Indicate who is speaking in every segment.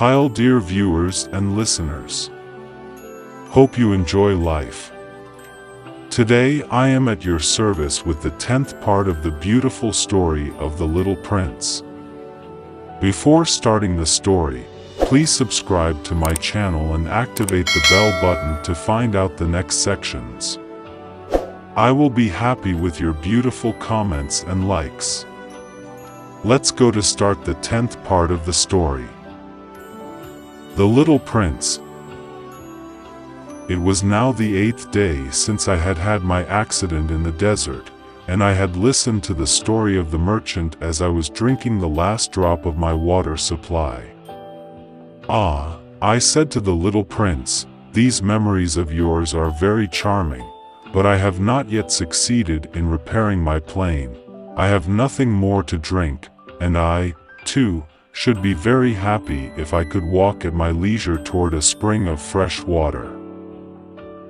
Speaker 1: Hi, dear viewers and listeners. Hope you enjoy life. Today I am at your service with the 10th part of the beautiful story of The Little Prince. Before starting the story, please subscribe to my channel and activate the bell button to find out the next sections. I will be happy with your beautiful comments and likes. Let's go to start the 10th part of the story. The Little Prince. It was now the 8th day since I had had my accident in the desert, and I had listened to the story of the merchant as I was drinking the last drop of my water supply. "Ah," I said to the Little Prince, "these memories of yours are very charming, but I have not yet succeeded in repairing my plane. I have nothing more to drink, and I, too, should be very happy if I could walk at my leisure toward a spring of fresh water."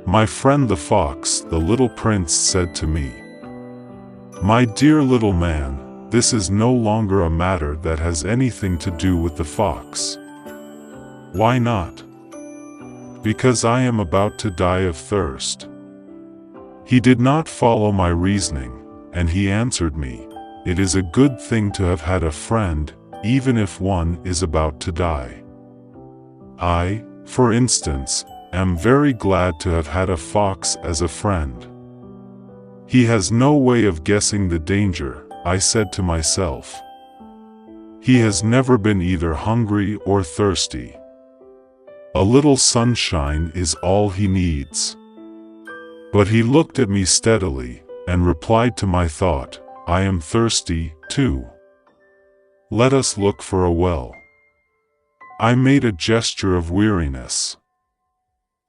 Speaker 1: "My friend the fox," the Little Prince said to me. "My dear little man, this is no longer a matter that has anything to do with the fox." "Why not?" "Because I am about to die of thirst." He did not follow my reasoning, and he answered me, "It is a good thing to have had a friend, even if one is about to die. I, for instance, am very glad to have had a fox as a friend. He has no way of guessing the danger," I said to myself. "He has never been either hungry or thirsty. A little sunshine is all he needs." But he looked at me steadily, and replied to my thought, "I am thirsty, too. Let us look for a well." I made a gesture of weariness.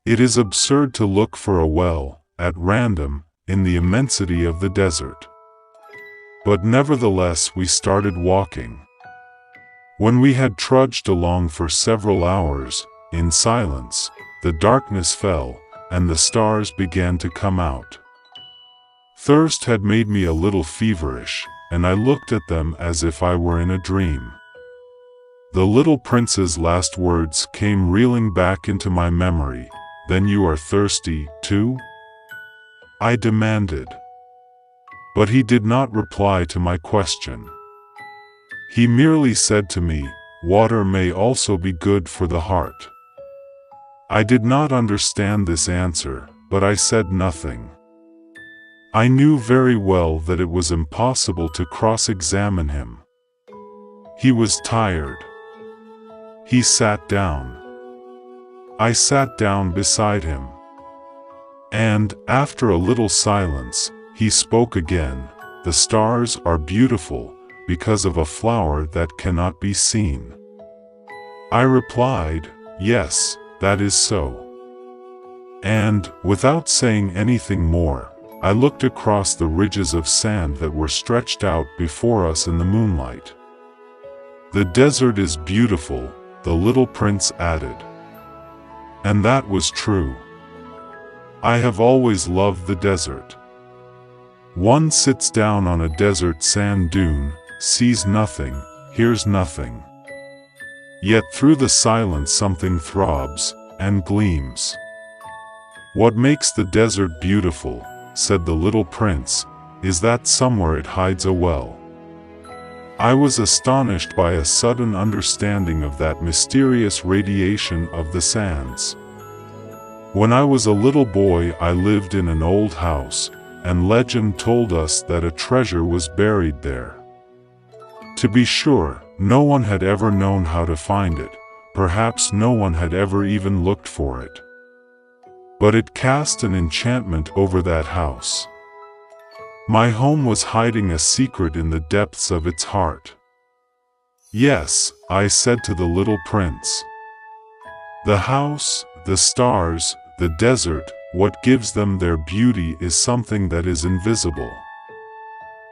Speaker 1: It is absurd to look for a well, at random, in the immensity of the desert. But nevertheless we started walking. When we had trudged along for several hours, in silence, the darkness fell, and the stars began to come out. Thirst had made me a little feverish, and I looked at them as if I were in a dream. The Little Prince's last words came reeling back into my memory. "Then you are thirsty, too?" I demanded. But he did not reply to my question. He merely said to me, "Water may also be good for the heart." I did not understand this answer, but I said nothing. I knew very well that it was impossible to cross-examine him. He was tired. He sat down. I sat down beside him. And, after a little silence, he spoke again. "The stars are beautiful, because of a flower that cannot be seen." I replied, "Yes, that is so." And, without saying anything more, I looked across the ridges of sand that were stretched out before us in the moonlight. "The desert is beautiful," the Little Prince added. And that was true. I have always loved the desert. One sits down on a desert sand dune, sees nothing, hears nothing. Yet through the silence something throbs and gleams. "What makes the desert beautiful," said the Little Prince, "is that somewhere it hides a well." I was astonished by a sudden understanding of that mysterious radiation of the sands. When I was a little boy I lived in an old house, and legend told us that a treasure was buried there. To be sure, no one had ever known how to find it, perhaps no one had ever even looked for it. But it cast an enchantment over that house. My home was hiding a secret in the depths of its heart. "Yes," I said to the Little Prince. "The house, the stars, the desert, what gives them their beauty is something that is invisible."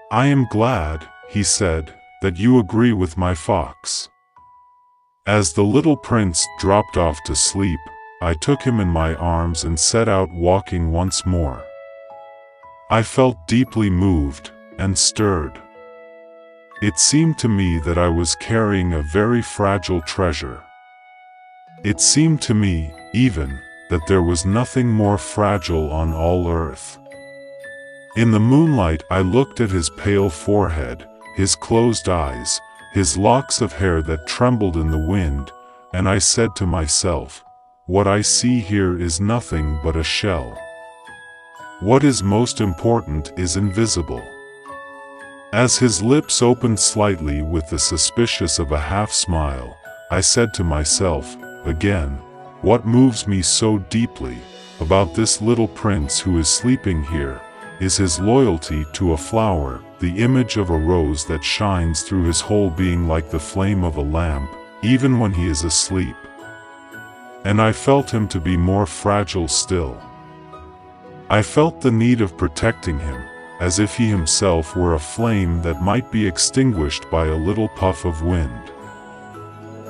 Speaker 1: "I am glad," he said, "that you agree with my fox." As the Little Prince dropped off to sleep, I took him in my arms and set out walking once more. I felt deeply moved and stirred. It seemed to me that I was carrying a very fragile treasure. It seemed to me, even, that there was nothing more fragile on all earth. In the moonlight I looked at his pale forehead, his closed eyes, his locks of hair that trembled in the wind, and I said to myself, what I see here is nothing but a shell. What is most important is invisible. As his lips opened slightly with the suspicious of a half-smile, I said to myself, again, what moves me so deeply about this little prince who is sleeping here is his loyalty to a flower, the image of a rose that shines through his whole being like the flame of a lamp, even when he is asleep. And I felt him to be more fragile still. I felt the need of protecting him, as if he himself were a flame that might be extinguished by a little puff of wind.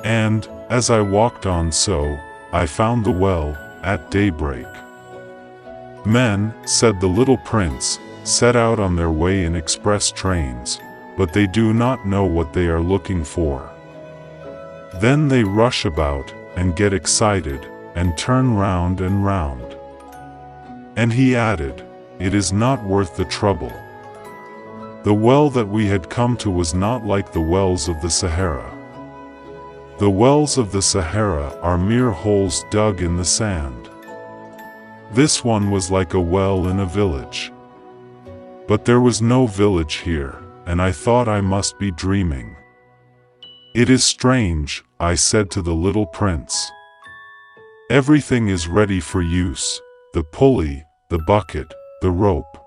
Speaker 1: And, as I walked on so, I found the well, at daybreak. Men, said the little prince, set out on their way in express trains, but they do not know what they are looking for. Then they rush about, and get excited, and turn round and round. And he added, it is not worth the trouble. The well that we had come to was not like the wells of the Sahara. The wells of the Sahara are mere holes dug in the sand. This one was like a well in a village. But there was no village here, and I thought I must be dreaming. It is strange, I said to the little prince. Everything is ready for use, the pulley, the bucket, the rope.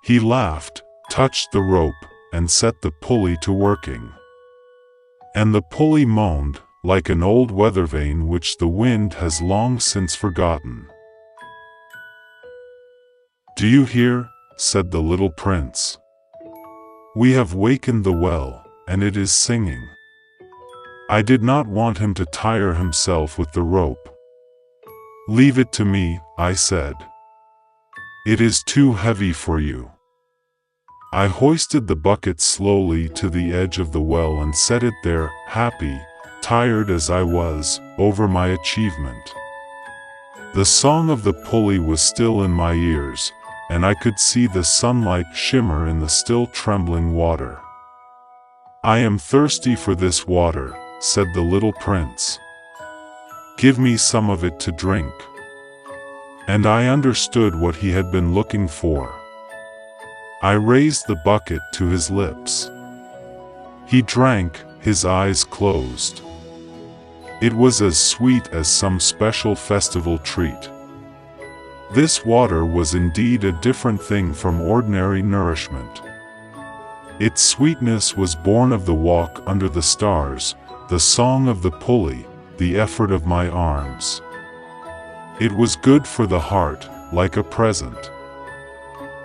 Speaker 1: He laughed, touched the rope, and set the pulley to working. And the pulley moaned, like an old weather vane which the wind has long since forgotten. Do you hear? Said the little prince. We have wakened the well, and it is singing. I did not want him to tire himself with the rope. Leave it to me, I said. It is too heavy for you. I hoisted the bucket slowly to the edge of the well and set it there, happy, tired as I was, over my achievement. The song of the pulley was still in my ears, and I could see the sunlight shimmer in the still trembling water. I am thirsty for this water, said the little prince. Give me some of it to drink. And I understood what he had been looking for. I raised the bucket to his lips. He drank, his eyes closed. It was as sweet as some special festival treat. This water was indeed a different thing from ordinary nourishment. Its sweetness was born of the walk under the stars, the song of the pulley, the effort of my arms. It was good for the heart, like a present.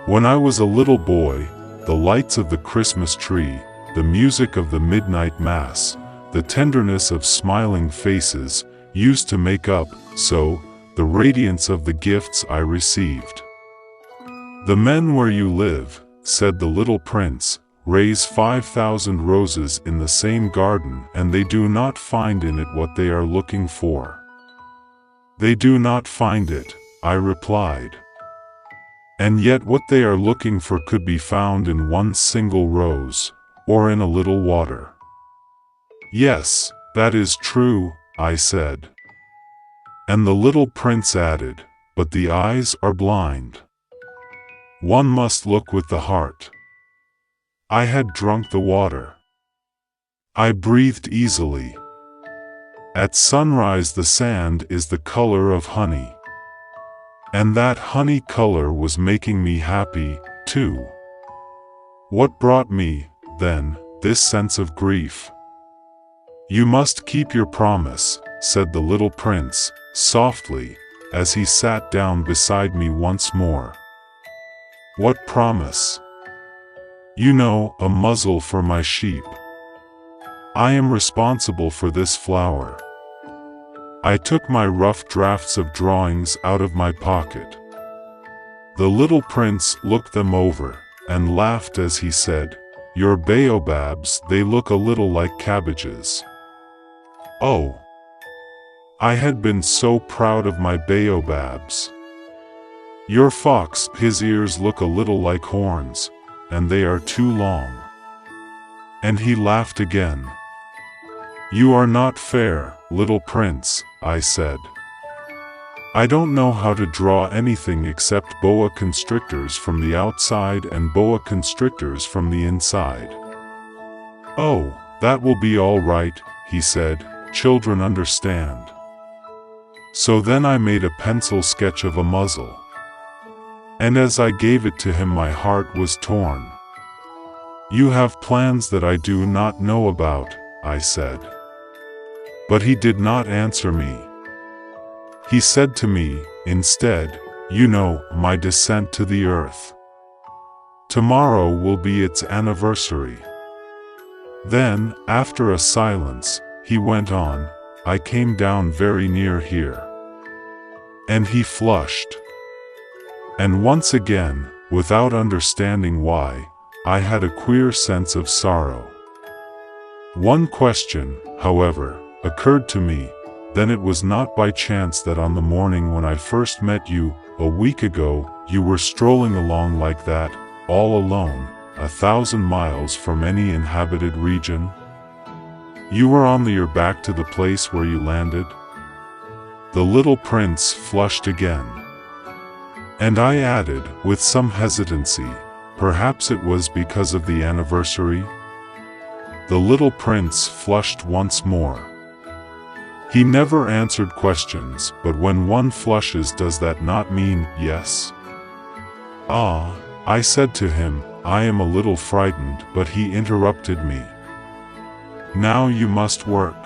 Speaker 1: When I was a little boy, the lights of the Christmas tree, the music of the midnight mass, the tenderness of smiling faces, used to make up, so, the radiance of the gifts I received. The men where you live, said the little prince, raise 5,000 roses in the same garden, and they do not find in it what they are looking for. They do not find it, I replied. And yet what they are looking for could be found in one single rose, or in a little water. Yes, that is true, I said. And the little prince added, but the eyes are blind. One must look with the heart. I had drunk the water. I breathed easily. At sunrise the sand is the color of honey. And that honey color was making me happy, too. What brought me, then, this sense of grief? You must keep your promise, said the little prince, softly, as he sat down beside me once more. What promise? You know, a muzzle for my sheep. I am responsible for this flower. I took my rough drafts of drawings out of my pocket. The little prince looked them over, and laughed as he said, Your baobabs, they look a little like cabbages. Oh! I had been so proud of my baobabs. Your fox, his ears look a little like horns, and they are too long. And he laughed again. You are not fair, little prince, I said. I don't know how to draw anything except boa constrictors from the outside and boa constrictors from the inside. Oh, that will be all right, he said, children understand. So then I made a pencil sketch of a muzzle. And as I gave it to him, my heart was torn. You have plans that I do not know about, I said. But he did not answer me. He said to me, instead, you know, my descent to the earth. Tomorrow will be its anniversary. Then, after a silence, he went on, I came down very near here. And he flushed. And once again, without understanding why, I had a queer sense of sorrow. One question, however, occurred to me. Then it was not by chance that on the morning when I first met you, a week ago, you were strolling along like that, all alone, 1,000 miles from any inhabited region? You were on your back to the place where you landed? The little prince flushed again. And I added, with some hesitancy, perhaps it was because of the anniversary? The little prince flushed once more. He never answered questions, but when one flushes, does that not mean yes? Ah, I said to him, I am a little frightened, but he interrupted me. Now you must work.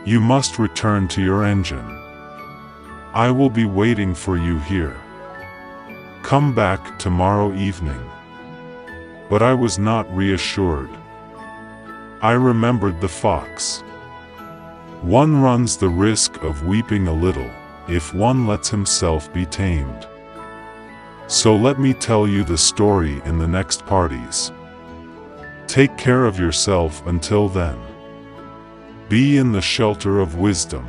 Speaker 1: You must return to your engine. I will be waiting for you here. Come back tomorrow evening. But I was not reassured. I remembered the fox. One runs the risk of weeping a little, if one lets himself be tamed. So let me tell you the story in the next parties. Take care of yourself until then. Be in the shelter of wisdom.